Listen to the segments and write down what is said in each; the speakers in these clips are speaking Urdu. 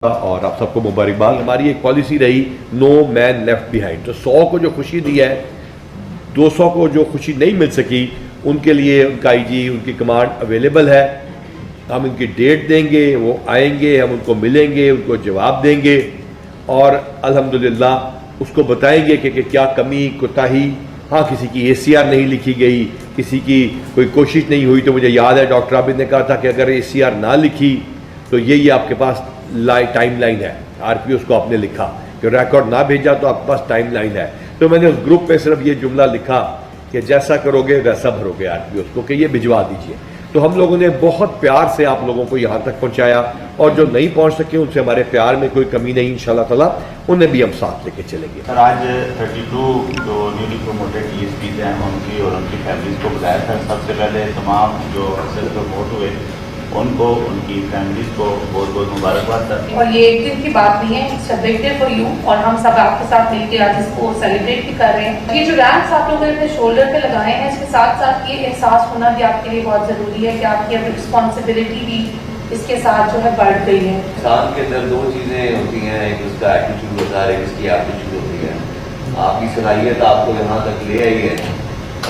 اور آپ سب کو مبارکباد. ہماری ایک پالیسی رہی نو مین لیفٹ بیہائنڈ. تو 100 کو جو خوشی دی ہے، 200 کو جو خوشی نہیں مل سکی، ان کے لیے ان کا آئی جی، ان کی کمانڈ اویلیبل ہے. ہم ان کی ڈیٹ دیں گے، وہ آئیں گے، ہم ان کو ملیں گے، ان کو جواب دیں گے اور الحمدللہ اس کو بتائیں گے کہ کیا کمی کوتاہی. ہاں، کسی کی اے سی آر نہیں لکھی گئی، کسی کی کوئی کوشش نہیں ہوئی. تو مجھے یاد ہے ڈاکٹر عابد نے کہا تھا کہ اگر اے سی آر نہ لکھی تو یہ آپ کے پاس ٹائم لائن ہے. آر پی اس کو آپ نے لکھا کہ ریکارڈ نہ بھیجا تو آپ کے پاس ٹائم لائن ہے. تو میں نے اس گروپ پہ صرف یہ جملہ لکھا کہ جیسا کرو گے ویسا بھرو گے آر پی اس کو، کہ یہ بھجوا دیجئے. تو ہم لوگوں نے بہت پیار سے آپ لوگوں کو یہاں تک پہنچایا، اور جو نہیں پہنچ سکے ان سے ہمارے پیار میں کوئی کمی نہیں. انشاءاللہ تعالیٰ انہیں بھی ہم ساتھ لے کے چلیں گے. سر، آج 32 جو newly promoted D S Ps ہیں ان کی اور ان کی فیملیز کو بلایا تھا. سب سے پہلے تمام جو افسر پروموٹ ہوئے ان کو، ان کی فیملیز کو بہت بہت مبارکباد سر. اور یہ ایک دن کی بات نہیں ہے، it's a big day for you, اور ہم سب آپ کے ساتھ مل کے آج اس کو سیلیبریٹ بھی کر رہے ہیں. یہ جو رینکس آپ لوگوں نے اپنے شولڈر پہ لگائے ہیں، اس کے ساتھ ساتھ یہ احساس ہونا بھی آپ کے لیے بہت ضروری ہے کہ آپ کی اب رسپانسبلٹی بھی اس کے ساتھ جو ہے بڑھ گئی ہے. انسان کے اندر 2 چیزیں ہوتی ہیں، ایک اس کا ایٹیٹیوڈ ہوتا ہے، ایک اس کی ایپٹیٹیوڈ ہوتی ہے. آپ کی صلاحیت آپ کو یہاں تک لے آئی ہے،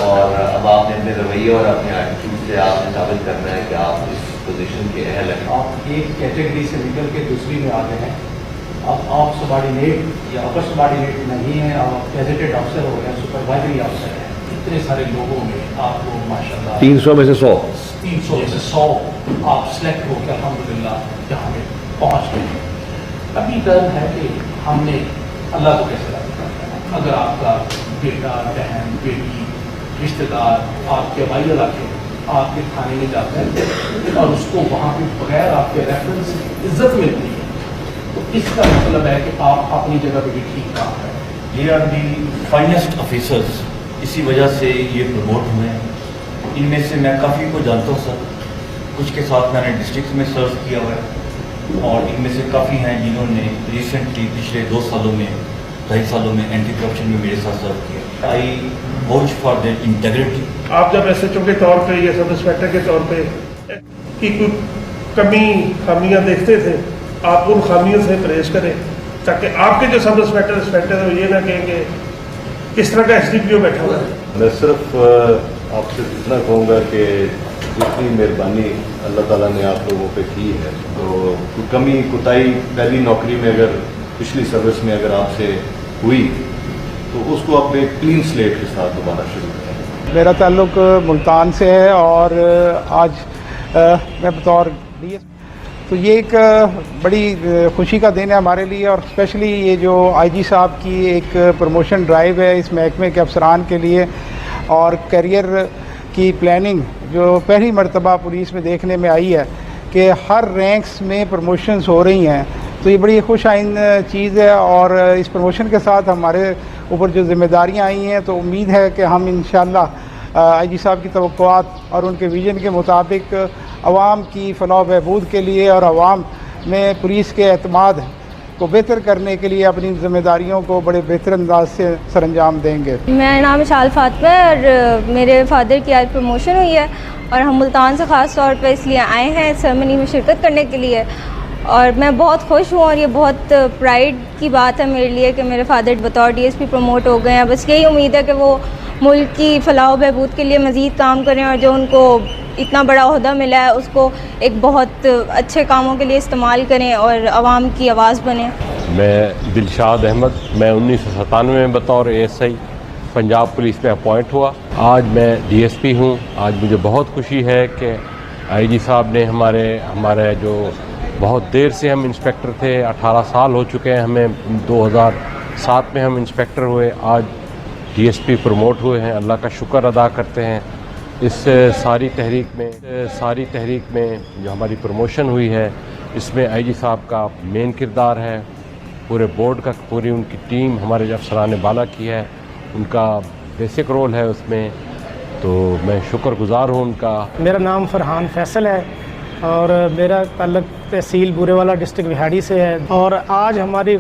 اور اب آپ نے اپنے رویے اور اپنے ایٹیٹیوڈ سے آپ نے ثابت کرنا ہے کہ آپ اس پوزیشن کے اہل ہیں. آپ ایک کیٹیگری سے نکل کے دوسری میں آ گئے ہیں. اب آپ سبارڈینیٹ یا اپر سبارڈینیٹ نہیں ہیں، آپ گیزیٹڈ افسر ہو گئے ہیں، سپروائزری افسر ہیں. اتنے سارے لوگوں میں آپ کو ماشاءاللہ 300 میں سے 100 میں سے 100 آپ سلیکٹ ہو کے الحمدللہ یہاں میں پہنچ گئے. ابھی ڈر ہے کہ ہم نے اللہ کو کیسے راضی کرنا ہے. اگر آپ کا بیٹا، بہن، بیٹی، رشتہ دار آپ کے بھائی علاقے آپ کے کھانے میں جاتا ہے اور اس کو وہاں پہ بغیر آپ کے ریفرنس عزت ملتی ہے، تو اس کا مطلب ہے کہ آپ اپنی جگہ پہ بھی ٹھیک کام کریں. یہ آر دی فائنسٹ آفیسرز، اسی وجہ سے یہ پروموٹ ہوئے ہیں. ان میں سے میں کافی کو جانتا ہوں سر، کچھ کے ساتھ میں نے ڈسٹرکٹ میں سرو کیا ہوا ہے، اور ان میں سے کافی ہیں جنہوں نے ریسنٹلی پچھلے 2 سالوں میں، 2.5 سالوں میں اینٹی کرپشن میں میرے ساتھ سرو کیا. I watch for there integrity. آپ جب ایس ایچ او کے طور پہ یا سب انسپیکٹر کے طور پہ کی کوئی کمی خامیاں دیکھتے تھے، آپ ان خامیوں سے پرہیز کریں تاکہ آپ کے جو سب انسپیکٹر ہیں وہ یہ نہ کہیں کہ کس طرح کا ایس ڈی پی او بیٹھا ہوا ہے. میں صرف آپ سے اتنا کہوں گا کہ جتنی مہربانی اللہ تعالیٰ نے آپ لوگوں پہ کی ہے، تو کوئی کمی کوتاہی پہلی نوکری میں اگر پچھلی سروس میں اگر آپ سے ہوئی تو اس کو اپنے کلین سلیٹ کے ساتھ دوبارہ شروع کریں. میرا تعلق ملتان سے ہے، اور آج میں بطور ڈی ایس، تو یہ ایک بڑی خوشی کا دن ہے ہمارے لیے. اور اسپیشلی یہ جو آئی جی صاحب کی ایک پروموشن ڈرائیو ہے اس محکمے کے افسران کے لیے، اور کیریئر کی پلاننگ جو پہلی مرتبہ پولیس میں دیکھنے میں آئی ہے کہ ہر رینکس میں پروموشنز ہو رہی ہیں، تو یہ بڑی خوش آئند چیز ہے. اور اس پروموشن کے ساتھ ہمارے اوپر جو ذمہ داریاں آئی ہیں، تو امید ہے کہ ہم انشاءاللہ آئی جی صاحب کی توقعات اور ان کے ویژن کے مطابق عوام کی فلاح و بہبود کے لیے اور عوام میں پولیس کے اعتماد کو بہتر کرنے کے لیے اپنی ذمہ داریوں کو بڑے بہتر انداز سے سر انجام دیں گے. میرا نام اشال فاطمہ ہے، اور میرے فادر کی آج پروموشن ہوئی ہے، اور ہم ملتان سے خاص طور پہ اس لیے آئے ہیں سرمنی میں شرکت کرنے کے لیے. اور میں بہت خوش ہوں، اور یہ بہت پرائڈ کی بات ہے میرے لیے کہ میرے فادر بطور ڈی ایس پی پروموٹ ہو گئے ہیں. بس یہی امید ہے کہ وہ ملک کی فلاح و بہبود کے لیے مزید کام کریں، اور جو ان کو اتنا بڑا عہدہ ملا ہے اس کو ایک بہت اچھے کاموں کے لیے استعمال کریں اور عوام کی آواز بنیں. میں دلشاد احمد، میں 1997 میں بطور A S I Punjab police میں اپوائنٹ ہوا. آج میں ڈی ایس پی ہوں. آج مجھے بہت خوشی ہے کہ آئی جی صاحب نے ہمارے جو بہت دیر سے ہم انسپیکٹر تھے، 18 سال ہو چکے ہیں ہمیں، 2007 میں ہم انسپیکٹر ہوئے، آج ڈی ایس پی پروموٹ ہوئے ہیں. اللہ کا شکر ادا کرتے ہیں. اس ساری تحریک میں جو ہماری پروموشن ہوئی ہے، اس میں آئی جی صاحب کا مین کردار ہے. پورے بورڈ کا، پوری ان کی ٹیم، ہمارے جو افسران بالا کی ہے، ان کا بیسک رول ہے اس میں. تو میں شکر گزار ہوں ان کا. میرا نام فرحان فیصل ہے، اور میرا تعلق تحصیل بورے والا ڈسٹرکٹ وہاڑی سے ہے. اور آج ہماری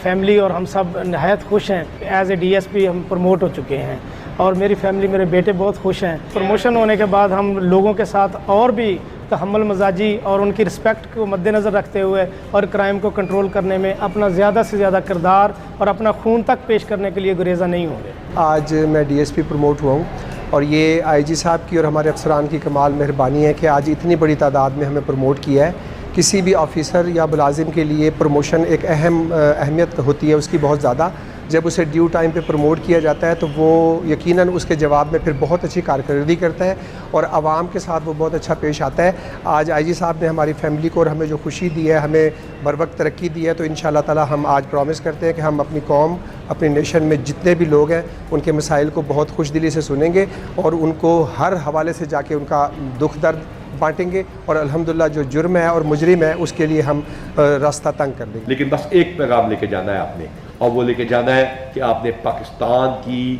فیملی اور ہم سب نہایت خوش ہیں. As a D S P ہم پروموٹ ہو چکے ہیں. اور میری فیملی میرے بیٹے بہت خوش ہیں. پروموشن ہونے کے بعد ہم لوگوں کے ساتھ اور بھی تحمل مزاجی اور ان کی رسپیکٹ کو مد نظر رکھتے ہوئے اور کرائم کو کنٹرول کرنے میں اپنا زیادہ سے زیادہ کردار اور اپنا خون تک پیش کرنے کے لیے گریزہ نہیں ہوں گے. آج میں ڈی ایس پی پروموٹ ہوا ہوں اور یہ آئی جی صاحب کی اور ہمارے افسران کی کمال مہربانی ہے کہ آج اتنی بڑی تعداد میں ہمیں پروموٹ کیا ہے. کسی بھی آفیسر یا ملازم کے لیے پروموشن ایک اہمیت ہوتی ہے اس کی بہت زیادہ. جب اسے ڈیو ٹائم پہ پروموٹ کیا جاتا ہے تو وہ یقیناً اس کے جواب میں پھر بہت اچھی کارکردگی کرتا ہے اور عوام کے ساتھ وہ بہت اچھا پیش آتا ہے. آج آئی جی صاحب نے ہماری فیملی کو اور ہمیں جو خوشی دی ہے, ہمیں بر وقت ترقی دی ہے, تو انشاءاللہ تعالی ہم آج پرومس کرتے ہیں کہ ہم اپنی قوم, اپنی نیشن میں جتنے بھی لوگ ہیں ان کے مسائل کو بہت خوش دلی سے سنیں گے اور ان کو ہر حوالے سے جا کے ان کا دکھ درد بانٹیں گے اور الحمدللہ جو جرم ہے اور مجرم ہے اس کے لیے ہم راستہ تنگ کر دیں گے. لیکن بس ایک پیغام لے کے جانا ہے آپ نے, اور وہ لے کے جانا ہے کہ آپ نے پاکستان کی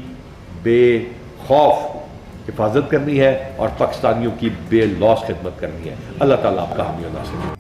بے خوف حفاظت کرنی ہے اور پاکستانیوں کی بے لوث خدمت کرنی ہے. اللہ تعالیٰ آپ کا حامی و ناصر.